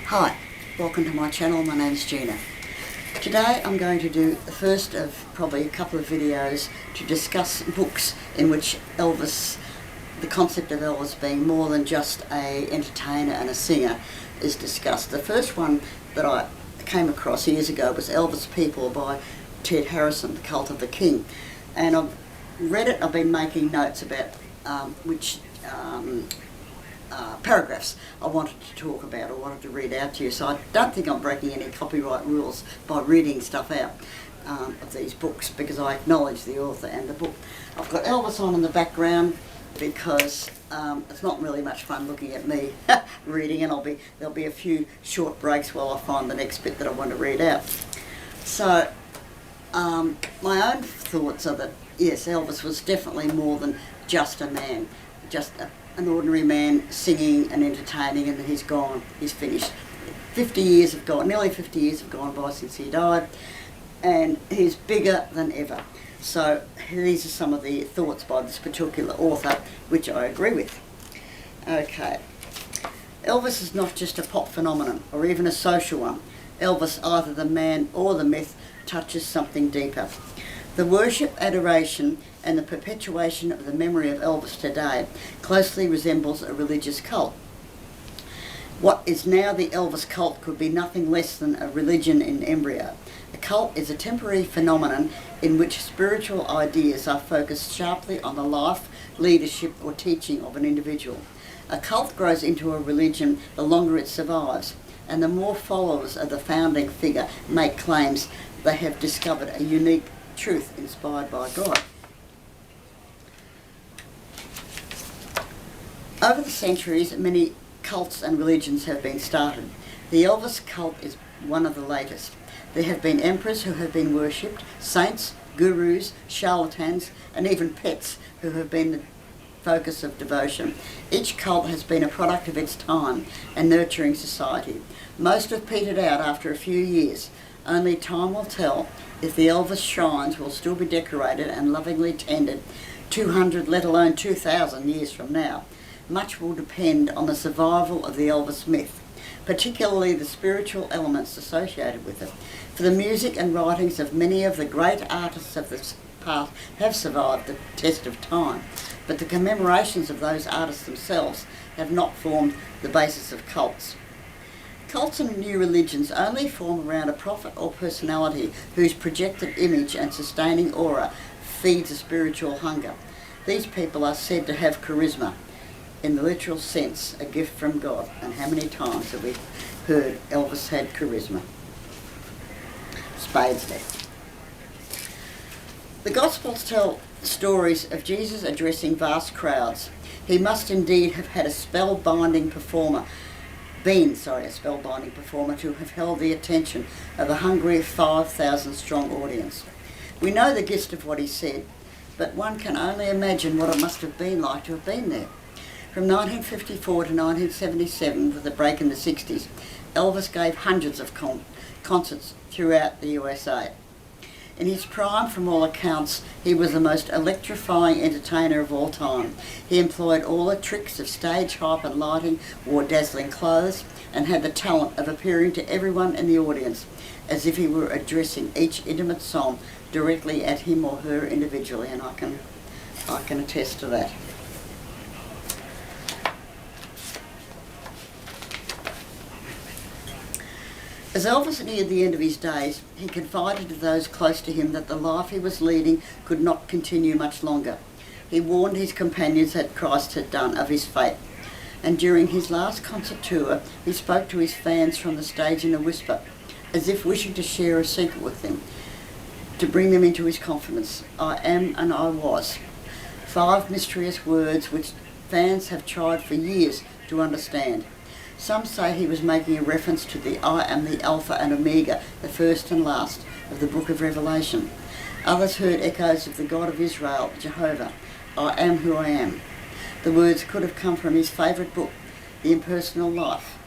Hi, welcome to my channel. My name is Gina. Today I'm going to do the first of probably a couple of videos to discuss books in which Elvis, the concept of Elvis being more than just an entertainer and a singer, is discussed. The first one that I came across years ago was Elvis People by Ted Harrison, The Cult of the King. And I've read it, I've been making notes about which paragraphs I wanted to talk about or wanted to read out to you. So I don't think I'm breaking any copyright rules by reading stuff out of these books, because I acknowledge the author and the book. I've got Elvis on in the background because it's not really much fun looking at me reading, and there'll be a few short breaks while I find the next bit that I want to read out. So my own thoughts are that yes, Elvis was definitely more than just a man, just an ordinary man singing and entertaining, and then he's gone, he's finished. Nearly 50 years have gone by since he died, and he's bigger than ever. So these are some of the thoughts by this particular author, which I agree with. Okay. Elvis is not just a pop phenomenon, or even a social one. Elvis, either the man or the myth, touches something deeper. The worship, adoration, and the perpetuation of the memory of Elvis today closely resembles a religious cult. What is now the Elvis cult could be nothing less than a religion in embryo. A cult is a temporary phenomenon in which spiritual ideas are focused sharply on the life, leadership, or teaching of an individual. A cult grows into a religion the longer it survives, and the more followers of the founding figure make claims they have discovered a unique truth inspired by God. Over the centuries, many cults and religions have been started. The Elvis cult is one of the latest. There have been emperors who have been worshipped, saints, gurus, charlatans, and even pets who have been the focus of devotion. Each cult has been a product of its time and nurturing society. Most have petered out after a few years. Only time will tell if the Elvis shrines will still be decorated and lovingly tended 200, let alone 2,000 years from now. Much will depend on the survival of the Elvis myth, particularly the spiritual elements associated with it. For the music and writings of many of the great artists of the past have survived the test of time, but the commemorations of those artists themselves have not formed the basis of cults. Cults and new religions only form around a prophet or personality whose projected image and sustaining aura feeds a spiritual hunger. These people are said to have charisma, in the literal sense, a gift from God. And how many times have we heard Elvis had charisma? Spades there. The Gospels tell stories of Jesus addressing vast crowds. He must indeed have had a spellbinding performer to have held the attention of a hungry 5,000 strong audience. We know the gist of what he said, but one can only imagine what it must have been like to have been there. From 1954 to 1977, with a break in the 60s, Elvis gave hundreds of concerts throughout the USA. In his prime, from all accounts, he was the most electrifying entertainer of all time. He employed all the tricks of stage hype and lighting, wore dazzling clothes, and had the talent of appearing to everyone in the audience as if he were addressing each intimate song directly at him or her individually, and I can attest to that. As Elvis neared the end of his days, he confided to those close to him that the life he was leading could not continue much longer. He warned his companions that Christ had done of his fate. And during his last concert tour, he spoke to his fans from the stage in a whisper, as if wishing to share a secret with them, to bring them into his confidence. I am and I was. 5 mysterious words which fans have tried for years to understand. Some say he was making a reference to the I am the Alpha and Omega, the first and last of the book of Revelation. Others heard echoes of the God of Israel, Jehovah, I am who I am. The words could have come from his favourite book, The Impersonal Life.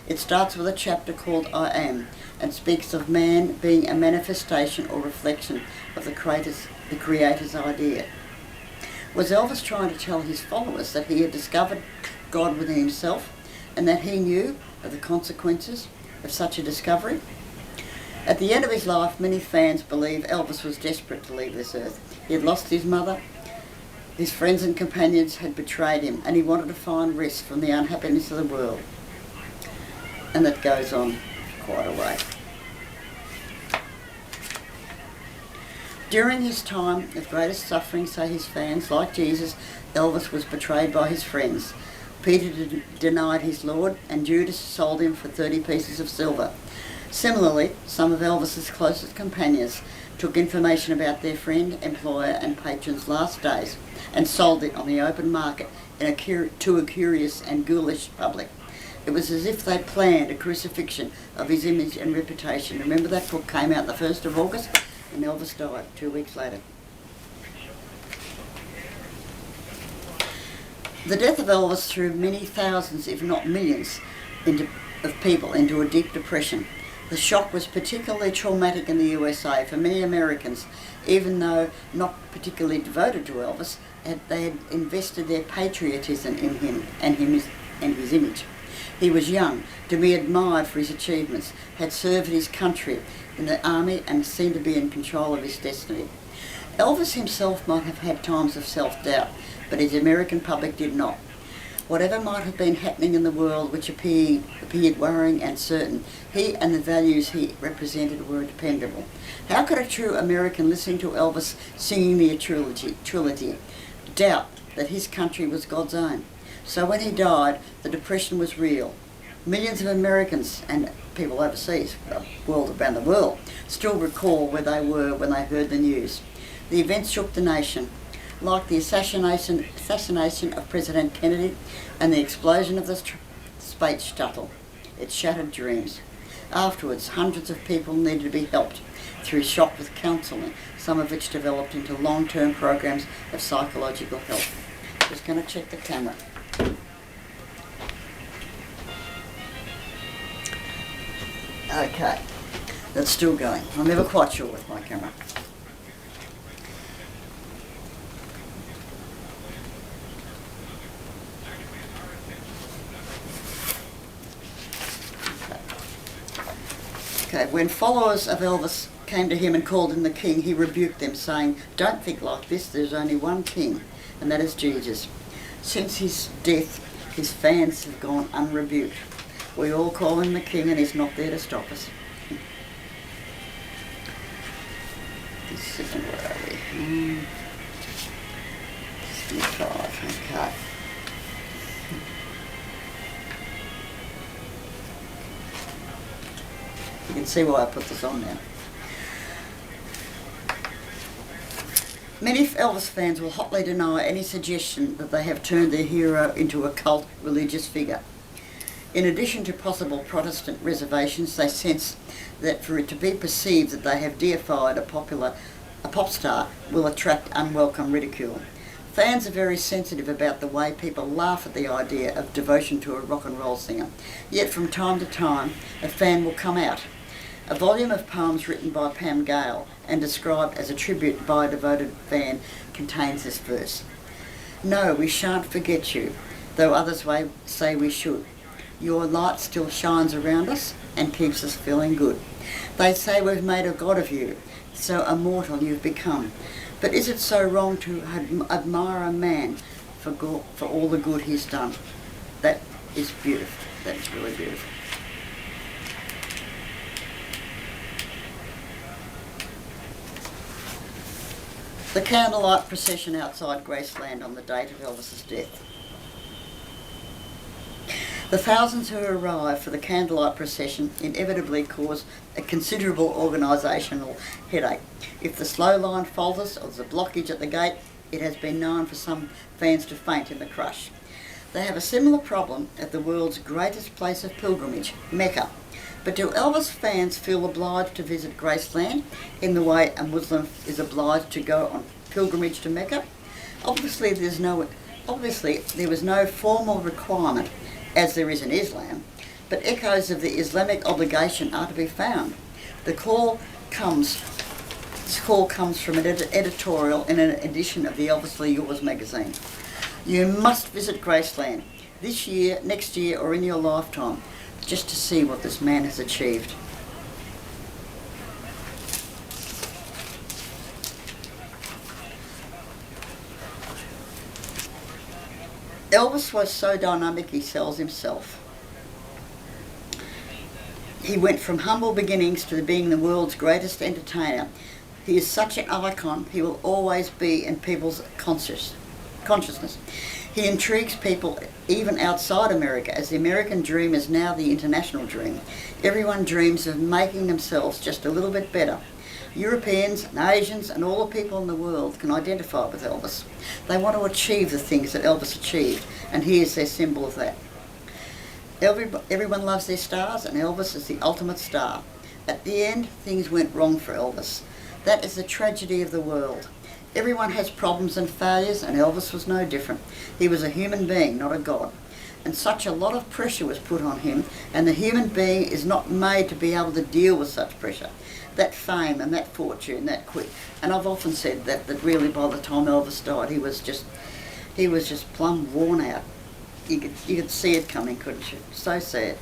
It starts with a chapter called I Am, and speaks of man being a manifestation or reflection of the Creator's idea. Was Elvis trying to tell his followers that he had discovered God within himself, and that he knew of the consequences of such a discovery? At the end of his life, many fans believe Elvis was desperate to leave this earth. He had lost his mother, his friends and companions had betrayed him, and he wanted to find rest from the unhappiness of the world. And that goes on quite a way. During his time of greatest suffering, say his fans, like Jesus, Elvis was betrayed by his friends. Peter denied his Lord, and Judas sold him for 30 pieces of silver. Similarly, some of Elvis's closest companions took information about their friend, employer and patron's last days and sold it on the open market to a curious and ghoulish public. It was as if they'd planned a crucifixion of his image and reputation. Remember that book came out the 1st of August and Elvis died 2 weeks later. The death of Elvis threw many thousands, if not millions, of people into a deep depression. The shock was particularly traumatic in the USA for many Americans, even though not particularly devoted to Elvis. They had invested their patriotism in him and his image. He was young, to be admired for his achievements, had served his country in the army and seemed to be in control of his destiny. Elvis himself might have had times of self-doubt, but his American public did not. Whatever might have been happening in the world which appeared worrying and certain, he and the values he represented were dependable. How could a true American listening to Elvis singing the trilogy doubt that his country was God's own? So when he died, the depression was real. Millions of Americans and people overseas, around the world, still recall where they were when they heard the news. The event shook the nation. Like the assassination of President Kennedy and the explosion of the space shuttle, it shattered dreams. Afterwards, hundreds of people needed to be helped through shock with counselling, some of which developed into long-term programs of psychological health. Just going to check the camera. Okay, that's still going. I'm never quite sure with my camera. Okay, when followers of Elvis came to him and called him the king, he rebuked them, saying, "Don't think like this, there's only one king, and that is Jesus." Since his death, his fans have gone unrebuked. We all call him the king and he's not there to stop us. Where are we? 65, okay. You can see why I put this on now. Many Elvis fans will hotly deny any suggestion that they have turned their hero into a cult religious figure. In addition to possible Protestant reservations, they sense that for it to be perceived that they have deified a pop star will attract unwelcome ridicule. Fans are very sensitive about the way people laugh at the idea of devotion to a rock and roll singer. Yet from time to time, a fan will come out. A volume of poems written by Pam Gale and described as a tribute by a devoted fan contains this verse. "No, we shan't forget you, though others say we should. Your light still shines around us and keeps us feeling good. They say we've made a god of you, so immortal you've become. But is it so wrong to admire a man for all the good he's done?" That is beautiful. That's really beautiful. The candlelight procession outside Graceland on the date of Elvis's death. The thousands who arrive for the candlelight procession inevitably cause a considerable organisational headache. If the slow line falters or there's a blockage at the gate, it has been known for some fans to faint in the crush. They have a similar problem at the world's greatest place of pilgrimage, Mecca. But do Elvis fans feel obliged to visit Graceland in the way a Muslim is obliged to go on pilgrimage to Mecca? Obviously there was no formal requirement, as there is in Islam, but echoes of the Islamic obligation are to be found. This call comes from an editorial in an edition of the Obviously Yours magazine. "You must visit Graceland this year, next year, or in your lifetime. just to see what this man has achieved. Elvis was so dynamic he sells himself. He went from humble beginnings to being the world's greatest entertainer. He is such an icon, he will always be in people's consciousness. He intrigues people even outside America, as the American dream is now the international dream. Everyone dreams of making themselves just a little bit better. Europeans and Asians and all the people in the world can identify with Elvis. They want to achieve the things that Elvis achieved, and here's their symbol of that. Everyone loves their stars, and Elvis is the ultimate star. At the end, things went wrong for Elvis. That is the tragedy of the world. Everyone has problems and failures, and Elvis was no different. He was a human being, not a god. And such a lot of pressure was put on him, and the human being is not made to be able to deal with such pressure. That fame and that fortune, that quick. And I've often said that really by the time Elvis died, he was just plumb worn out. You could see it coming, couldn't you? So sad.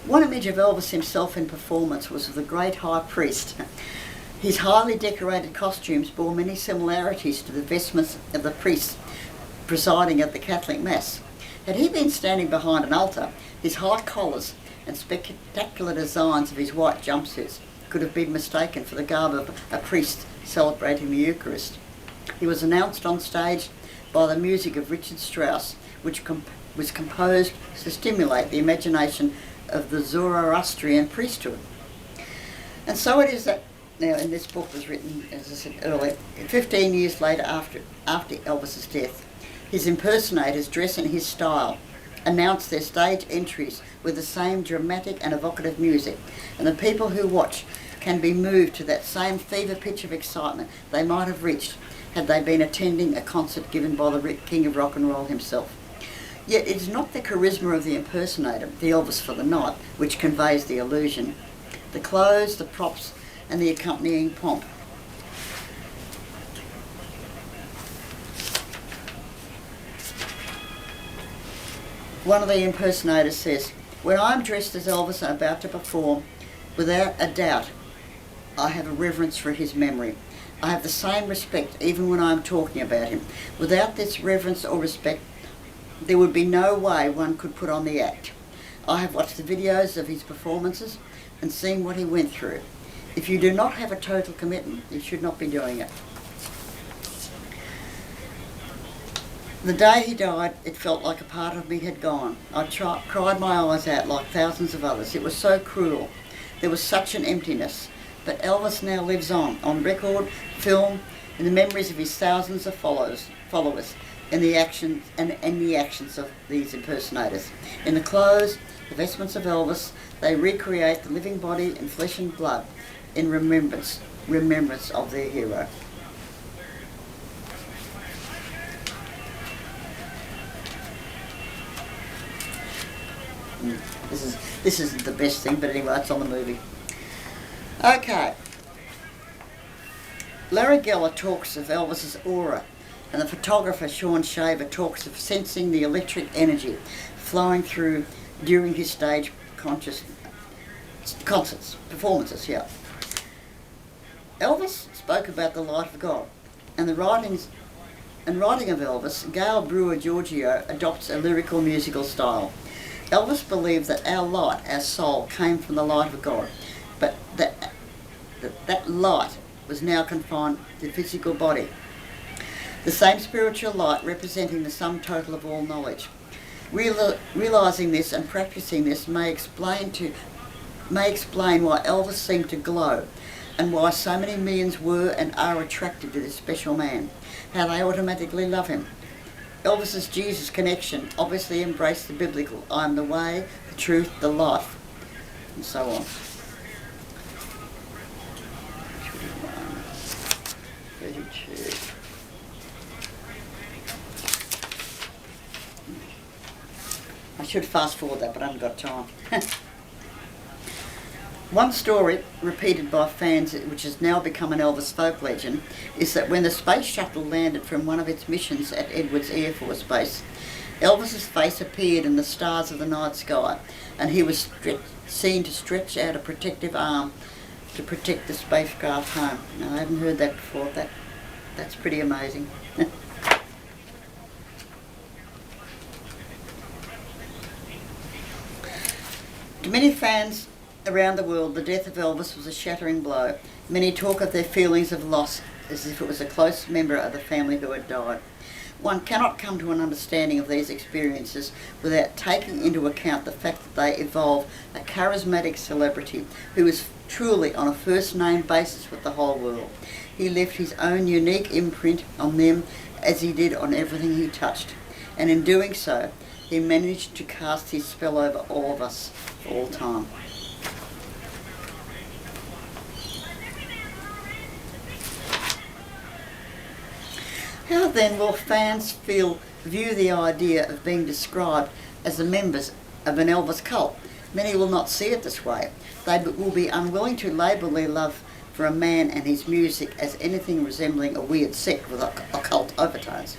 One image of Elvis himself in performance was of the great high priest. His highly decorated costumes bore many similarities to the vestments of the priest presiding at the Catholic Mass. Had he been standing behind an altar, his high collars and spectacular designs of his white jumpsuits could have been mistaken for the garb of a priest celebrating the Eucharist. He was announced on stage by the music of Richard Strauss, which was composed to stimulate the imagination of the Zoroastrian priesthood. And so it is that, now, and this book was written, as I said earlier, 15 years later after Elvis's death. His impersonators, dress in his style, announce their stage entries with the same dramatic and evocative music, and the people who watch can be moved to that same fever pitch of excitement they might have reached had they been attending a concert given by the King of Rock and Roll himself. Yet it is not the charisma of the impersonator, the Elvis for the night, which conveys the illusion. The clothes, the props, and the accompanying pomp. One of the impersonators says, "When I'm dressed as Elvis and about to perform, without a doubt, I have a reverence for his memory. I have the same respect even when I'm talking about him. Without this reverence or respect, there would be no way one could put on the act. I have watched the videos of his performances and seen what he went through. If you do not have a total commitment, you should not be doing it." The day he died, it felt like a part of me had gone. I cried my eyes out like thousands of others. It was so cruel. There was such an emptiness. But Elvis now lives on record, film, in the memories of his thousands of followers, in the actions of these impersonators. In the clothes, the vestments of Elvis, they recreate the living body in flesh and blood in remembrance of their hero. This isn't the best thing, but anyway, it's on the movie. Okay. Larry Geller talks of Elvis's aura, and the photographer Sean Shaver talks of sensing the electric energy flowing through during his stage performances. Elvis spoke about the light of God, and writing of Elvis, Gail Brewer Giorgio adopts a lyrical musical style. Elvis believed that our light, our soul, came from the light of God, but that light was now confined to the physical body. The same spiritual light representing the sum total of all knowledge. Realising this and practising this may explain why Elvis seemed to glow, and why so many millions were and are attracted to this special man, how they automatically love him. Elvis's Jesus connection obviously embraced the biblical, "I am the way, the truth, the life," and so on. 32. I should fast forward that, but I haven't got time. One story repeated by fans, which has now become an Elvis folk legend, is that when the space shuttle landed from one of its missions at Edwards Air Force Base, Elvis's face appeared in the stars of the night sky, and he was seen to stretch out a protective arm to protect the spacecraft home. Now, I hadn't heard that before. That's pretty amazing. To many fans around the world, the death of Elvis was a shattering blow. Many talk of their feelings of loss as if it was a close member of the family who had died. One cannot come to an understanding of these experiences without taking into account the fact that they evolve a charismatic celebrity who is truly on a first-name basis with the whole world. He left his own unique imprint on them as he did on everything he touched, and in doing so, he managed to cast his spell over all of us for all time. How then will fans view the idea of being described as the members of an Elvis cult? Many will not see it this way. They will be unwilling to label their love for a man and his music as anything resembling a weird sect with occult overtones.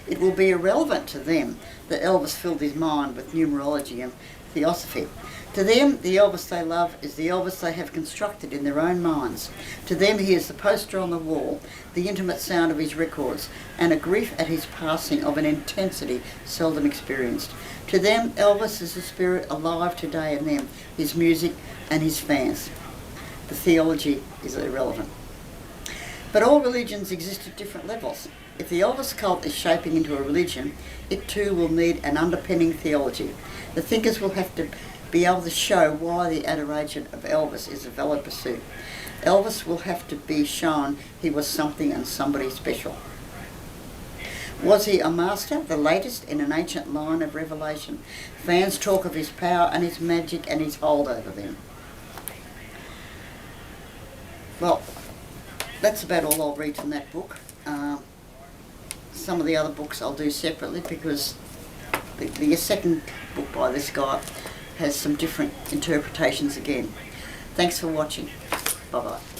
It will be irrelevant to them that Elvis filled his mind with numerology and theosophy. To them, the Elvis they love is the Elvis they have constructed in their own minds. To them, he is the poster on the wall, the intimate sound of his records, and a grief at his passing of an intensity seldom experienced. To them, Elvis is the spirit alive today in them, his music and his fans. The theology is irrelevant. But all religions exist at different levels. If the Elvis cult is shaping into a religion, it too will need an underpinning theology. The thinkers will have to be able to show why the adoration of Elvis is a valid pursuit. Elvis will have to be shown he was something and somebody special. Was he a master, the latest in an ancient line of revelation? Fans talk of his power and his magic and his hold over them. Well, that's about all I'll read from that book. Some of the other books I'll do separately because the second book by this guy has some different interpretations again. Thanks for watching. Bye-bye.